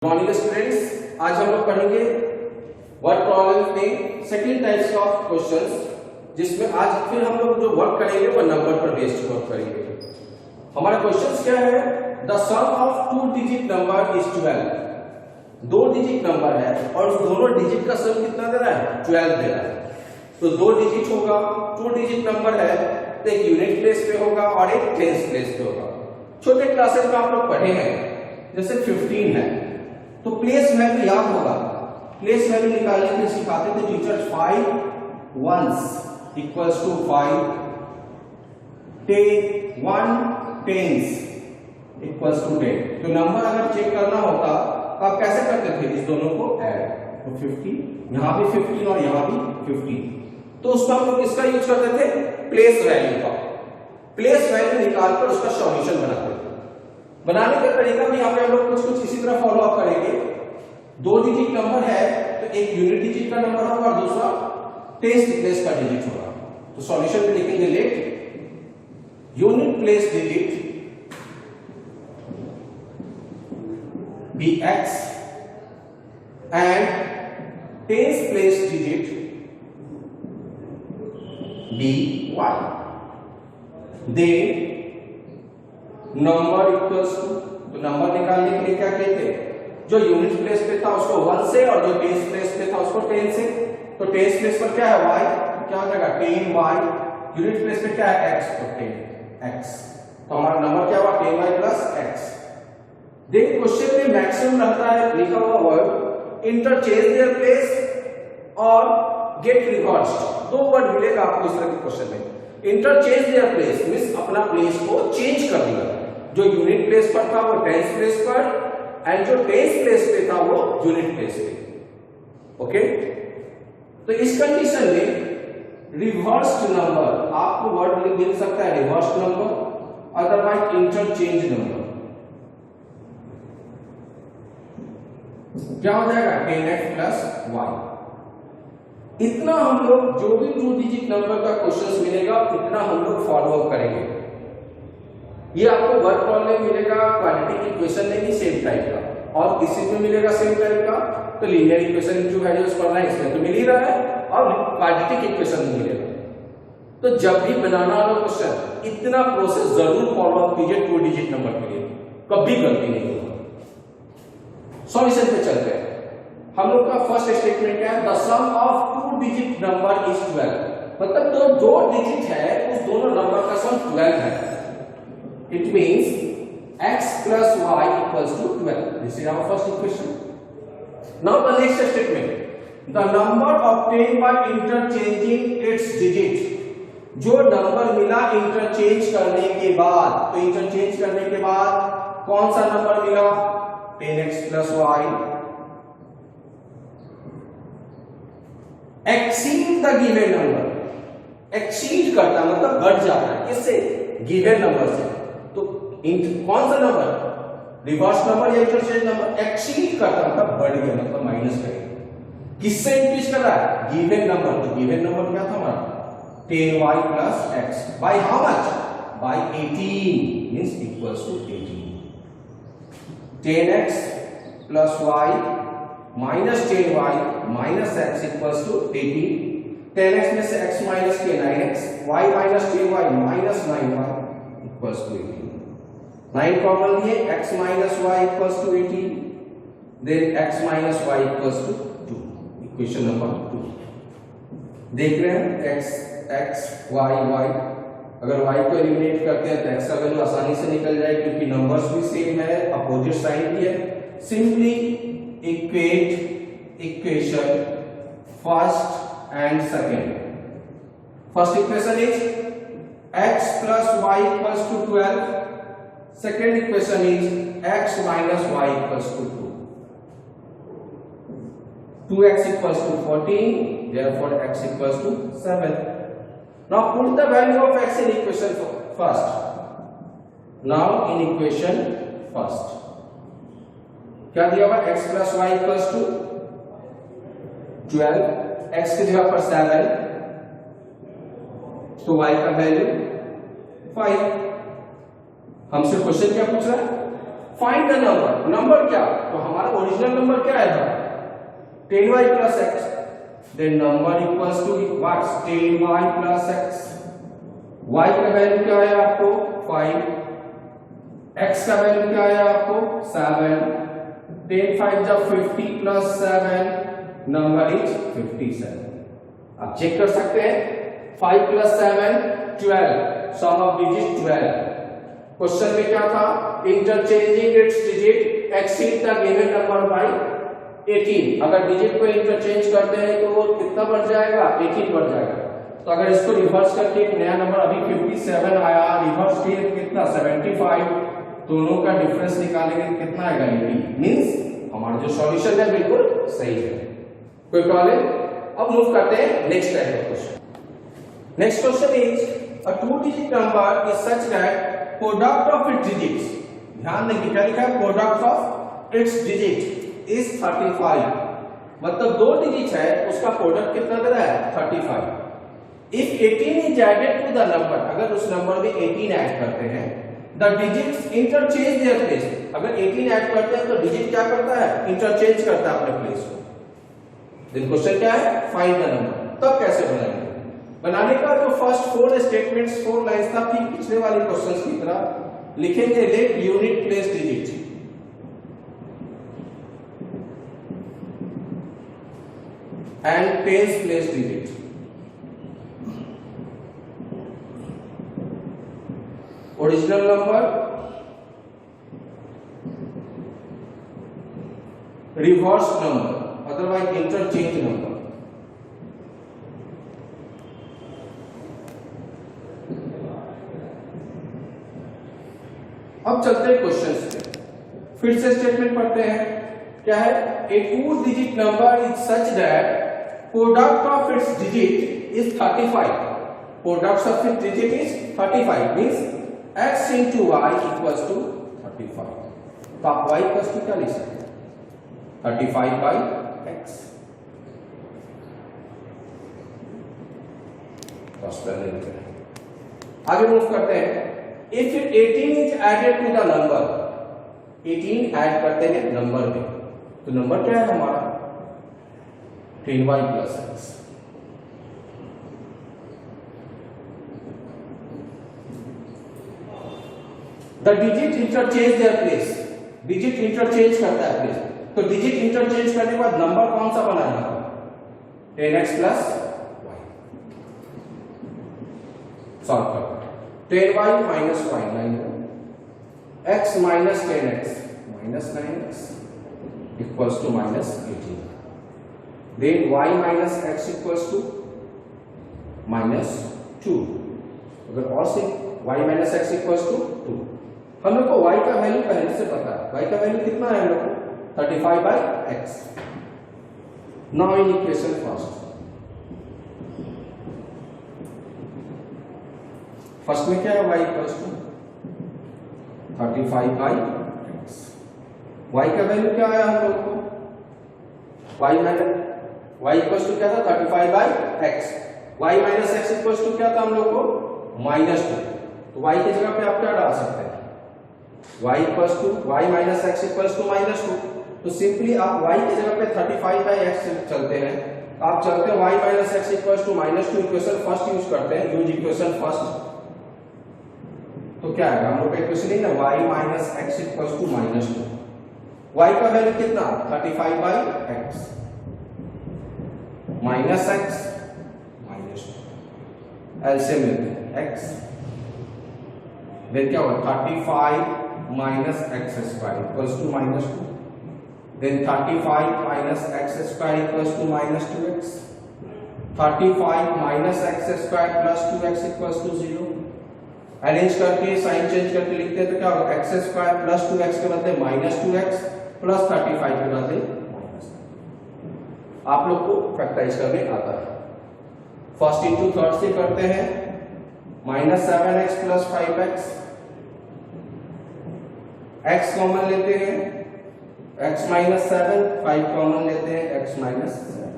Morning students, आज हम लोग पढ़ेंगे वर्ड प्रॉब्लम में सेकंड टाइप्स ऑफ क्वेश्चंस, जिसमें आज फिर हम लोग जो वर्क करेंगे वो नंबर पर बेस्ड वर्क करेंगे। हमारा क्वेश्चंस क्या है? The sum of two digit number is 12। दो डिजिट नंबर है और उस दोनों डिजिट का सम कितना दे रहा है? 12 दे रहा है। तो दो डिजिट होगा, टू डिजिट नंबर है तो एक यूनिट प्लेस पे होगा और एक टेंस प्लेस पे होगा। छोटे क्लासेस में आप लोग पढ़े हैं, जैसे 15 है तो प्लेस वैल्यू याद होगा। प्लेस वैल्यू निकालने के लिए सिखाते थे teacher. 5 ones equals to 5, 1 tens equals to 10। तो नंबर अगर चेक करना होता तो आप कैसे करते थे? इस दोनों को ऐड, तो 50, यहां भी 15 और यहां भी 15। तो उसमें हम लोग किसका यूज करते थे? प्लेस वैल्यू का। प्लेस वैल्यू निकालकर उसका सॉल्यूशन बनाते थे। बनाने का तरीका भी यहाँ पे हम लोग कुछ इसी तरह फॉलो अप करेंगे। दो डिजिट नंबर है तो एक यूनिट डिजिट का नंबर होगा और दूसरा टेंस प्लेस का डिजिट होगा। तो सॉल्यूशन में लिखेंगे let unit place digit be x and tens place digit be y। Then number equals to, तो नंबर निकालने के लिए क्या कहते हैं? जो यूनिट प्लेस पे था उसको 1 से और जो टेंस प्लेस पे था उसको 10 से। तो टेंस प्लेस पर क्या है? y, क्या हो जाएगा? 10y। यूनिट प्लेस पे क्या है? x, तो 10x। तो हमारा नंबर क्या हुआ? 10y plus x। देख क्वेश्चन में मैक्सिमम रहता है लिखा हुआ वर्ड इंटरचेंज देयर प्लेस और गेट रिकॉर्ड्स। दो वर्ड मिलेगा आपको इस तरह के क्वेश्चन में। इंटरचेंज देयर प्लेस मींस अपना प्लेस को चेंज कर दिया। जो यूनिट प्लेस पर था वो टेंस प्लेस पर एंड जो टेंस प्लेस पे था वो यूनिट प्लेस पे। ओके, तो इस कंडीशन में रिवर्स्ड नंबर आपको वर्ड मिल सकता है, reversed number, otherwise interchange number. क्या हो जाएगा? 10x plus y। इतना हम लोग जो भी टू डिजिट नंबर का क्वेश्चन मिलेगा इतना हम लोग फॉलो अप करेंगे। ये आपको वर्क प्रॉब्लम मिलेगा क्वाड्रेटिक इक्वेशन में भी सेम टाइप का, और किसी में मिलेगा सेम टाइप का तो लीनियर इक्वेशन जो वैल्यूज पढ़ना है इसमें तो मिल ही रहा है, और क्वाड्रेटिक इक्वेशन में मिलेगा। तो जब भी बनाना हो क्वेश्चन इतना प्रोसेस जरूर फॉलो अप कीजिए टू डिजिट नंबर के लिए, कभी गलती नहीं होगा। सॉल्यूशन पे चलते हैं। हम लोग का फर्स्ट स्टेटमेंट क्या है? The sum of two digit number is 12। मतलब तो दो डिजिट है उस दोनों नंबर का सम 12 है। It means x plus y equals to 12. This is our first equation. Now the next statement. The number obtained by interchanging its digit. जो number मिला इंटरचेंज करने के बाद, तो इंटरचेंज करने के बाद कौन सा नंबर मिला? 10x plus y. Exceed the given number. Exceed करता मतलब बढ़ जाता है, किससे? गिवन नंबर से। तो कौन सा नंबर? रिवर्स नंबर या इंटरचेंज नंबर? एक्सीड करता मतलब बढ़ गया, मतलब माइनस करेगा। किससे इंक्रीज कर रहा है? Given number. तो गिवन नंबर क्या था हमारा? 10y plus x by how much? by 18 means equals to 18. 10x plus y minus 10y minus x equals to 18. 10x में से x minus के 9x, y minus 10y minus 9y equals to 18. 9 common लिए, x minus y equals to 18, then x minus y equals to 2. Equation number 2 देख रहे हैं। x y y, अगर y को eliminate करते हैं तो x का वैल्यू आसानी से निकल जाएगा क्योंकि नंबर्स भी सेम है, अपोजिट साइन भी है। Simply equate equation first and second. First equation is x plus y equals to 12. Second equation is x minus y equals to 2. 2x equals to 14. Therefore, x equals to 7. Now put the value of x in equation first. Now in equation first, क्या दिया हुआ? x plus y equals to 12. x की जगह पर 7, तो y का value 5। हमसे question क्या पूछ रहा है? फाइंड द नंबर, नंबर क्या, तो हमारा ओरिजिनल नंबर क्या है 10y plus x, then number equals to what, 10y plus x, y का वैल्यू क्या है आपको 5, x का वैल्यू क्या है आपको 7, 10 5 जा 50 plus 7, नंबर इज 57। आप चेक कर सकते हैं 5 plus 7 12, sum of digit 12। Question में क्या था, interchanging its digit exceed the given number by 18। अगर डिजिट को इंटरचेंज करते हैं तो वो कितना बढ़ जाएगा 18 बढ़ जाएगा। तो अगर इसको रिवर्स करके एक नया नंबर अभी 57 आया, रिवर्स किए कितना 75, दोनों का डिफरेंस निकालेंगे कितना आएगा 80। मींस हमारा जो सॉल्यूशन है बिल्कुल सही है। कोई प्रॉब्लम? अब मूव करते हैं नेक्स्ट टाइप का question. Next question is a 2 digit number is such that product of its digits, ध्यान देंगे क्या लिखा है, product of its digit is 35। मतलब 2 डिजिट है उसका प्रोडक्ट कितना दे रहा है 35। If 18 is added to the number, अगर उस नंबर में 18 ऐड करते हैं, the digits interchange their place. अगर 18 ऐड करते हैं तो डिजिट क्या करता है इंटरचेंज करता है अपने प्लेस को। देन क्वेश्चन क्या है, फाइंड द नंबर। तब कैसे बनाएंगे, बनाने का जो फर्स्ट 4 स्टेटमेंट्स 4 लाइंस था ठीक पिछले वाले क्वेश्चंस की तरह लिखेंगे, let unit place digit and tens place digit। Original number, reverse number, otherwise interchange number. अब चलते हैं क्वेश्चन पे, फिर से स्टेटमेंट पढ़ते हैं। क्या है, ए 2 digit number is such that product of its digit is 35। Product of its digit is 35 means x into y equals to 35। तो आप y इक्वल्स टू क्या लिख सकते हैं 35 by x। आगे मूव करते हैं। If 18 is added to the number, 18 add करते हैं नंबर में, तो नंबर क्या है हमारा 10y plus x। The digit interchange their place, digit interchange करता है प्लेस, तो डिजिट इंटरचेंज करने के बाद नंबर कौन सा बनाएगा 10x plus y। सॉल्व करते हैं, 10y minus y 9, x minus 10x minus 9x equals to minus 18। then y minus x equals to minus 2। अगर और से y minus x equals to 2। हम लोग को y का वैल्यू पहले से पता है, y का वैल्यू कितना है हम लोग को 35 by x। Now in equation first में क्या है y equals to 35 by x। y का वैल्यू क्या है हम लोग को y इक्वल्स टू क्या था 35 by x। y minus x equals to क्या था हम लोग को -2। तो y की जगह पे आप क्या डाल सकते हैं y equals to y minus x equals to -2। तो सिंपली आप y की जगह पे 35 by x चलते हैं। आप चलते हैं y minus x equals to -2, equation first use करते हैं, यूज इक्वेशन फर्स्ट। तो क्या है हम लोग का इक्वेशन है ना y minus x equals to -2। y का वैल्यू कितना 35 by x minus x -2, LCM लेते हैं x, देन क्या होगा 35 minus x square equals to -2, then 35 minus x square equals to -2x, 35 minus x square plus 2x equals to 0। Arrange करके sign change करके लिखते हैं तो क्या होगा x square plus 2x के बदले -2x plus 35 के बदले -2। आप लोग को फैक्टराइज करने आता है, फर्स्ट इंटू थर्ड से करते हैं, -7x plus 5x, x common लेते हैं, x minus 7, 5 कॉमन लेते हैं, x minus 7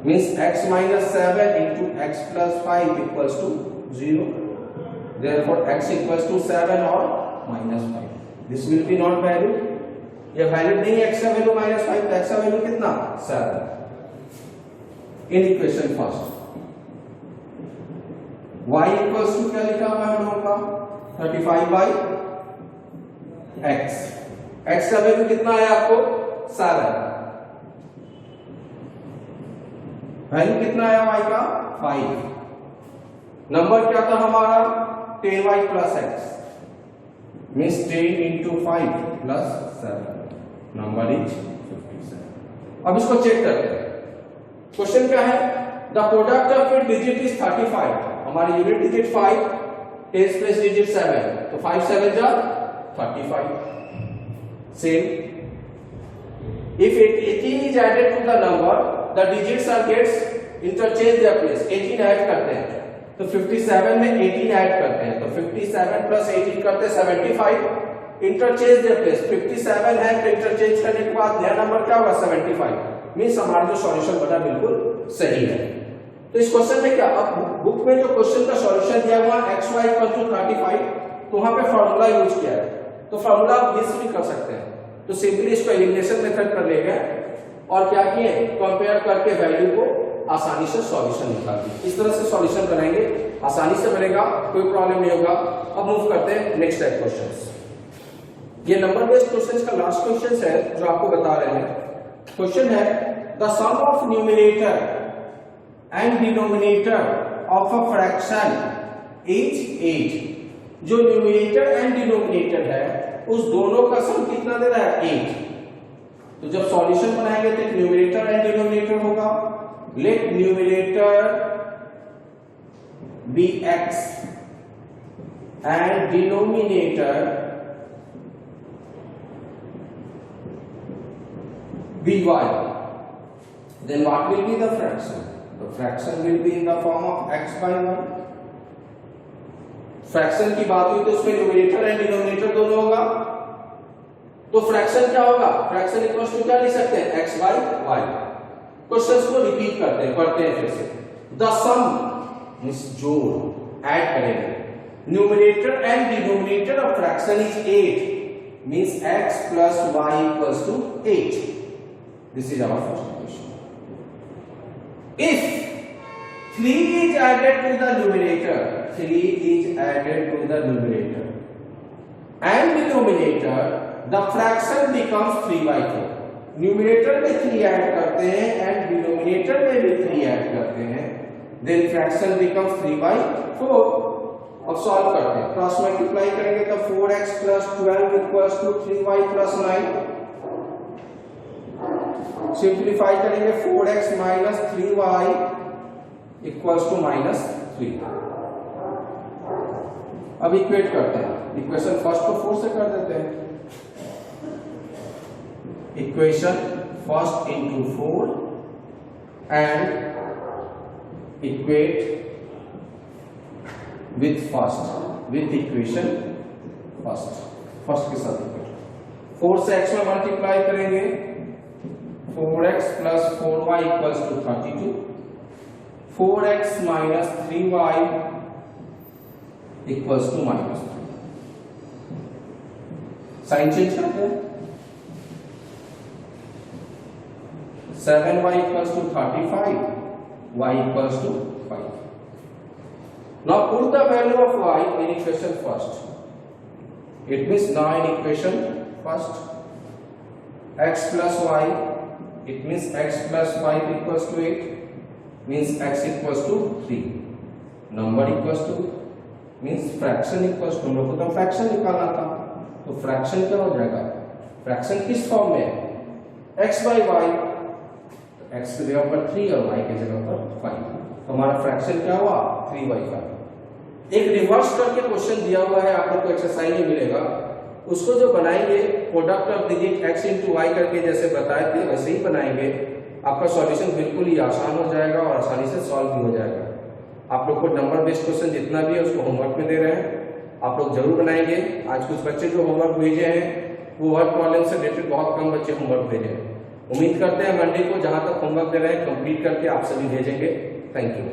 means x minus 7 into x plus 5 equals to 0। therefore x equals to 7 और -5। This will be not valid, ये वैलिड नहीं है। x का वैल्यू -5, तो x का वैल्यू कितना 7 in equation first. y equals to क्या लिखा हुआ है हम लोगों का 35/x। x का वैल्यू कितना है आपको 7, वैल्यू कितना है y का 5। नंबर क्या था हमारा 10y plus x means 10 into 5 plus 7, number is 57। अब इसको चेक करते हैं। क्वेश्चन क्या है, the product of it digit is 35, हमारी unit digit 5, tense place digit 7, तो 5 7 जा 35। Same if 18 is added to the number, the digits are gets interchange their place, 18 add करते हैं तो 57 में 18 ऐड करते हैं, तो 57 प्लस 18 करते हैं 75, इंटरचेंज देयर प्लेस 57 है, तो इंटरचेंज करने के बाद नया नंबर क्या होगा 75, मींस हमारा जो सॉल्यूशन बना बिल्कुल सही है। तो इस क्वेश्चन में क्या, अब बुक में जो क्वेश्चन का सॉल्यूशन दिया हुआ xy = 35, तो वहां पे फार्मूला यूज किया है, तो फार्मूला आप मिस भी कर सकते हैं, तो सिंपली इसको एलिमिनेशन मेथड कर लेंगे और क्या किए कंपेयर करके वैल्यू को आसानी से सॉल्यूशन निकाल दिए। इस तरह से सॉल्यूशन बनाएंगे, आसानी से बनेगा, कोई प्रॉब्लम नहीं होगा। अब मूव करते हैं नेक्स्ट टाइप क्वेश्चंस। ये नंबर बेस्ड क्वेश्चंस का लास्ट क्वेश्चन है जो आपको बता रहे हैं। क्वेश्चन है the sum of numerator and denominator of a fraction is 8। जो न्यूमरेटर एंड डिनोमिनेटर है उस दोनों का सम कितना दे रहा है 8। तो जब सॉल्यूशन बनाएंगे तो न्यूमरेटर एंड डिनोमिनेटर होगा। Let numerator be x and denominator be y. Then what will be the fraction? The fraction will be in the form of x by y. Fraction की बात हुई तो उसमें न्यूमरेटर एंड डिनोमिनेटर दोनों होगा, तो fraction क्या होगा, फ्रैक्शन इक्वल्स टू क्या लिख सकते हैं x by y। क्वेश्चंस को रिपीट करते हैं, पढ़ते हैं फिर से। द सम मींस जोड़, ऐड करेंगे, numerator and denominator of fraction is 8 means x plus y equals to 8। This is our first question. If 3 is added to the numerator, 3 is added to the numerator and denominator, the fraction becomes 3/4। Numerator में 3 add करते हैं and denominator में भी 3 add करते हैं, then fraction becomes 3/4। अब solve करते हैं, क्रॉस मल्टीप्लाई करेंगे तो 4x + 12 = 3y + 9। सिंपलीफाई करेंगे 4x - 3y = -3। अब इक्वेट करते हैं, इक्वेशन फर्स्ट को 4 से कर देते हैं, equation first into 4 and equate with first with equation first के साथ equate। 4 से x में मल्टीप्लाई करेंगे 4x + 4y = 32, 4x - 3y = -3। Sign change करते हैं, 7y = 35, y = 5। Now put the value of y in equation first. It means now in equation first, x plus y, it means x plus y = 8, means x = 3, number = means fraction = हम लोग को तो fraction निकालना था, तो fraction क्या हो जाएगा, फ्रैक्शन किस फॉर्म में, x by y, x की जगह पर 3 और y की जगह पर 5, तो हमारा फ्रैक्शन क्या हुआ 3/5। एक रिवर्स करके क्वेश्चन दिया हुआ है, आप लोग को एक्सरसाइज में मिलेगा, उसको जो बनाएंगे product of digit x * y करके जैसे बताए थे वैसे ही बनाएंगे, आपका सॉल्यूशन बिल्कुल ही आसान हो जाएगा और आसानी से सॉल्व भी हो जाएगा। आप लोग को नंबर बेस्ड क्वेश्चन जितना भी है उसको होमवर्क में दे रहे हैं, आप लोग जरूर बनाएंगे। आज कुछ बच्चे जो होमवर्क भेजे हैं वो वर्ड प्रॉब्लम से रिलेटेड बहुत कम बच्चे होमवर्क भेजे हैं। उम्मीद करते हैं मंडे को जहां तक होमवर्क दे रहे हैं कंप्लीट करके आप सभी भेजेंगे। Thank you.